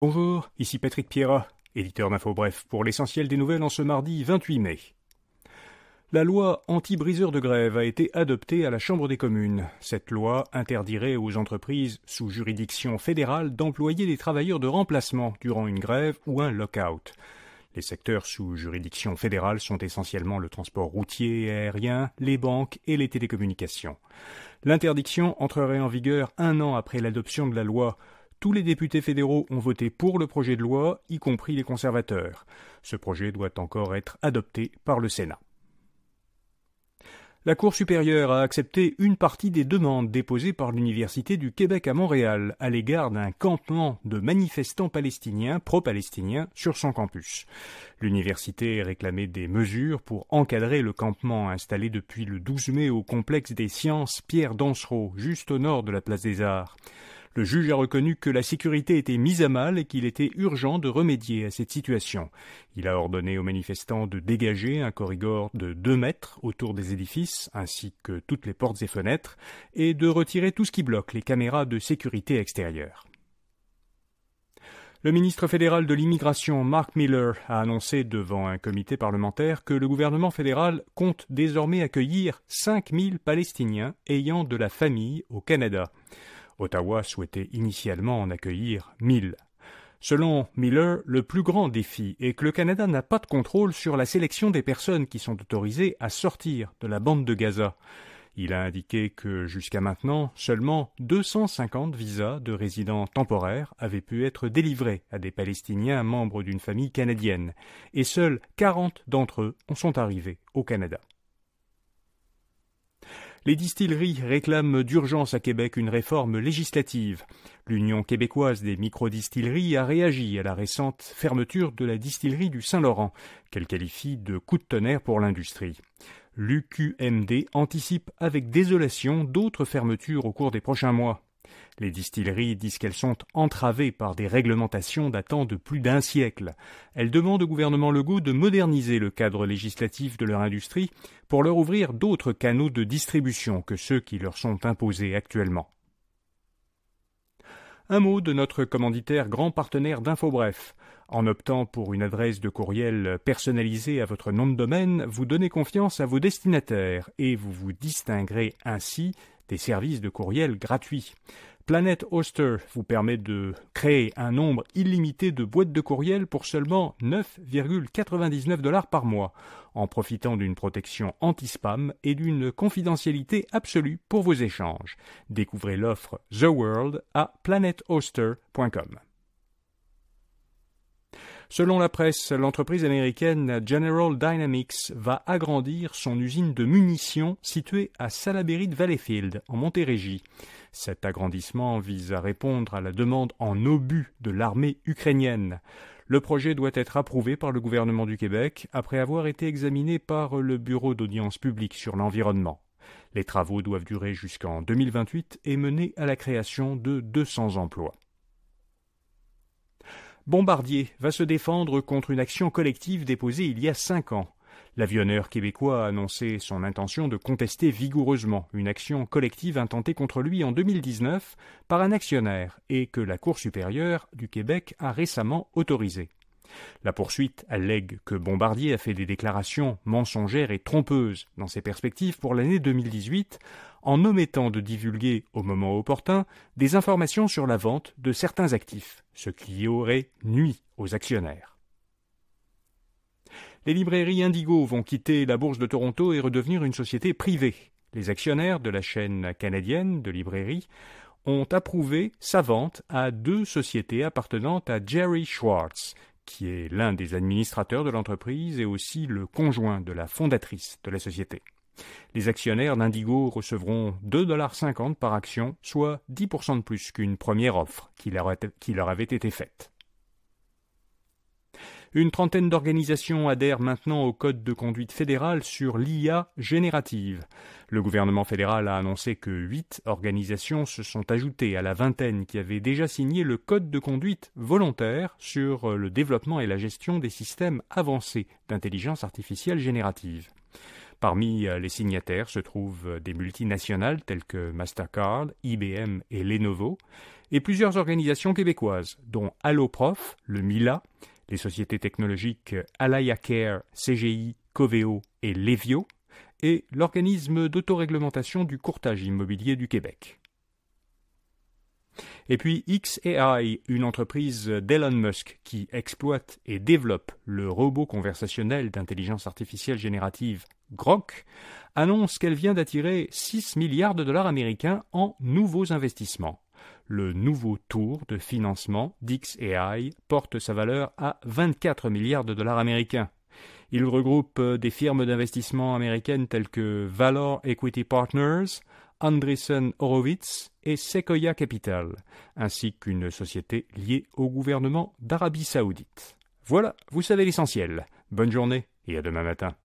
Bonjour, ici Patrick Pierrat, éditeur d'Info Bref, pour l'essentiel des nouvelles en ce mardi 28 mai. La loi anti-briseurs de grève a été adoptée à la Chambre des communes. Cette loi interdirait aux entreprises sous juridiction fédérale d'employer des travailleurs de remplacement durant une grève ou un lock-out. Les secteurs sous juridiction fédérale sont essentiellement le transport routier et aérien, les banques et les télécommunications. L'interdiction entrerait en vigueur 1 an après l'adoption de la loi. Tous les députés fédéraux ont voté pour le projet de loi, y compris les conservateurs. Ce projet doit encore être adopté par le Sénat. La Cour supérieure a accepté une partie des demandes déposées par l'Université du Québec à Montréal à l'égard d'un campement de manifestants palestiniens, pro-palestiniens, sur son campus. L'université réclamait des mesures pour encadrer le campement installé depuis le 12 mai au complexe des sciences Pierre Dansereau, juste au nord de la place des Arts. Le juge a reconnu que la sécurité était mise à mal et qu'il était urgent de remédier à cette situation. Il a ordonné aux manifestants de dégager un corridor de 2 mètres autour des édifices, ainsi que toutes les portes et fenêtres, et de retirer tout ce qui bloque les caméras de sécurité extérieures. Le ministre fédéral de l'immigration, Mark Miller, a annoncé devant un comité parlementaire que le gouvernement fédéral compte désormais accueillir 5000 Palestiniens ayant de la famille au Canada. Ottawa souhaitait initialement en accueillir 1000. Selon Miller, le plus grand défi est que le Canada n'a pas de contrôle sur la sélection des personnes qui sont autorisées à sortir de la bande de Gaza. Il a indiqué que jusqu'à maintenant, seulement 250 visas de résidents temporaires avaient pu être délivrés à des Palestiniens membres d'une famille canadienne, et seuls 40 d'entre eux en sont arrivés au Canada. Les distilleries réclament d'urgence à Québec une réforme législative. L'Union québécoise des microdistilleries a réagi à la récente fermeture de la distillerie du Saint-Laurent, qu'elle qualifie de coup de tonnerre pour l'industrie. L'UQMD anticipe avec désolation d'autres fermetures au cours des prochains mois. Les distilleries disent qu'elles sont entravées par des réglementations datant de plus d'1 siècle. Elles demandent au gouvernement Legault de moderniser le cadre législatif de leur industrie pour leur ouvrir d'autres canaux de distribution que ceux qui leur sont imposés actuellement. Un mot de notre commanditaire grand partenaire d'Info Bref. En optant pour une adresse de courriel personnalisée à votre nom de domaine, vous donnez confiance à vos destinataires et vous vous distinguerez ainsi des services de courriel gratuits. Planet Hoster vous permet de créer un nombre illimité de boîtes de courriel pour seulement 9,99 $ par mois, en profitant d'une protection anti-spam et d'une confidentialité absolue pour vos échanges. Découvrez l'offre The World à planethoster.com. Selon la presse, l'entreprise américaine General Dynamics va agrandir son usine de munitions située à Salaberry-de-Valleyfield, en Montérégie. Cet agrandissement vise à répondre à la demande en obus de l'armée ukrainienne. Le projet doit être approuvé par le gouvernement du Québec après avoir été examiné par le Bureau d'audience publique sur l'environnement. Les travaux doivent durer jusqu'en 2028 et mener à la création de 200 emplois. Bombardier va se défendre contre une action collective déposée il y a 5 ans. L'avionneur québécois a annoncé son intention de contester vigoureusement une action collective intentée contre lui en 2019 par un actionnaire et que la Cour supérieure du Québec a récemment autorisée. La poursuite allègue que Bombardier a fait des déclarations mensongères et trompeuses dans ses perspectives pour l'année 2018 en omettant de divulguer au moment opportun des informations sur la vente de certains actifs, ce qui aurait nui aux actionnaires. Les librairies Indigo vont quitter la bourse de Toronto et redevenir une société privée. Les actionnaires de la chaîne canadienne de librairies ont approuvé sa vente à 2 sociétés appartenant à Jerry Schwartz, qui est l'un des administrateurs de l'entreprise et aussi le conjoint de la fondatrice de la société. Les actionnaires d'Indigo recevront 2,50 $ par action, soit 10% de plus qu'une première offre qui leur avait été faite. Une trentaine d'organisations adhèrent maintenant au Code de conduite fédéral sur l'IA générative. Le gouvernement fédéral a annoncé que 8 organisations se sont ajoutées à la vingtaine qui avaient déjà signé le Code de conduite volontaire sur le développement et la gestion des systèmes avancés d'intelligence artificielle générative. Parmi les signataires se trouvent des multinationales telles que Mastercard, IBM et Lenovo, et plusieurs organisations québécoises, dont Alloprof, le MILA, les sociétés technologiques AlayaCare, CGI, Coveo et Levio, et l'organisme d'autoréglementation du courtage immobilier du Québec. Et puis xAI, une entreprise d'Elon Musk qui exploite et développe le robot conversationnel d'intelligence artificielle générative Grok, annonce qu'elle vient d'attirer 6 milliards de dollars américains en nouveaux investissements. Le nouveau tour de financement d'xAI porte sa valeur à 24 milliards de dollars américains. Il regroupe des firmes d'investissement américaines telles que Valor Equity Partners, Andreessen Horowitz et Sequoia Capital, ainsi qu'une société liée au gouvernement d'Arabie Saoudite. Voilà, vous savez l'essentiel. Bonne journée et à demain matin.